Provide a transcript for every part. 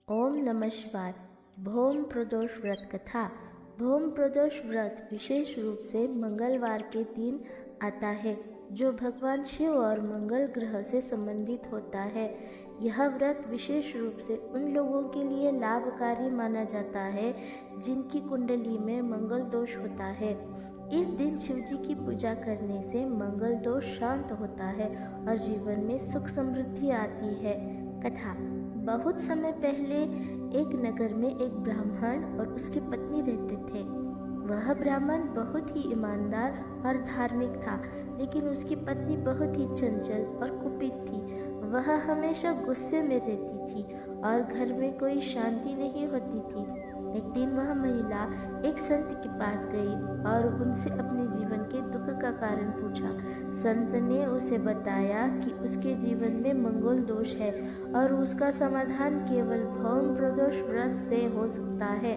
ओम नमः शिवाय। भौम प्रदोष व्रत कथा। भौम प्रदोष व्रत विशेष रूप से मंगलवार के दिन आता है, जो भगवान शिव और मंगल ग्रह से संबंधित होता है। यह व्रत विशेष रूप से उन लोगों के लिए लाभकारी माना जाता है जिनकी कुंडली में मंगल दोष होता है। इस दिन शिव जी की पूजा करने से मंगल दोष शांत होता है और जीवन में सुख समृद्धि आती है। कथा। बहुत समय पहले एक नगर में एक ब्राह्मण और उसकी पत्नी रहते थे। वह ब्राह्मण बहुत ही ईमानदार और धार्मिक था, लेकिन उसकी पत्नी बहुत ही चंचल और कुपित थी। वह हमेशा गुस्से में रहती थी और घर में कोई शांति नहीं होती थी। एक दिन वह महिला एक संत के पास गई और उनसे अपने जीवन के दुख का कारण पूछा। संत ने उसे बताया कि उसके जीवन में मंगल दोष है और उसका समाधान केवल भौम प्रदोष व्रत से हो सकता है।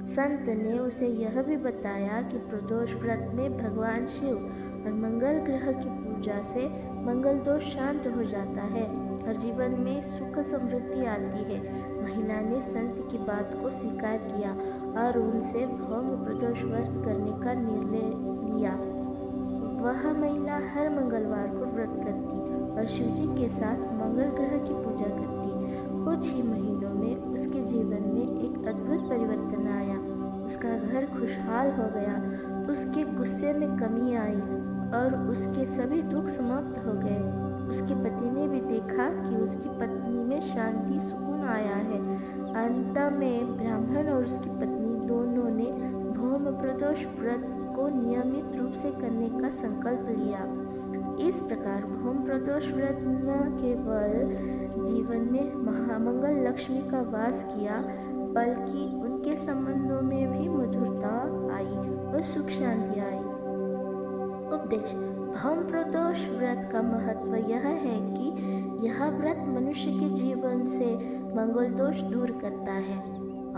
संत ने उसे यह भी बताया कि प्रदोष व्रत में भगवान शिव और मंगल ग्रह की पूजा से मंगल दोष शांत हो जाता है और जीवन में सुख समृद्धि आती है। महिला ने संत की बात को स्वीकार किया और उनसे भौम प्रदोष व्रत करने का निर्णय लिया। वह महिला हर मंगलवार को व्रत करती और शिवजी के साथ मंगल ग्रह की पूजा करती। कुछ ही महीनों में उसके जीवन में एक अद्भुत परिवर्तन आया। उसका घर खुशहाल हो गया, उसके गुस्से में कमी आई और उसके सभी दुख समाप्त हो गए। उसके पति ने भी देखा कि उसकी पत्नी में शांति सुकून आया है। अंत में ब्राह्मण और उसकी पत्नी दोनों ने भौम प्रदोष व्रत को नियमित रूप से करने का संकल्प लिया। इस प्रकार भौम प्रदोष व्रत न केवल जीवन में महामंगल लक्ष्मी का वास किया, बल्कि उनके संबंधों में भी मधुरता आई और सुख शांति आई। उपदेश। भौम प्रदोष व्रत का महत्व यह है कि यह व्रत मनुष्य के जीवन से मंगल दोष दूर करता है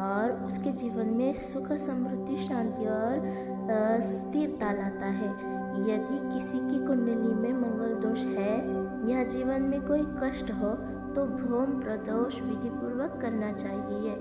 और उसके जीवन में सुख समृद्धि शांति और स्थिरता लाता है। यदि किसी की कुंडली में मंगल दोष है या जीवन में कोई कष्ट हो तो भौम प्रदोष विधि पूर्वक करना चाहिए।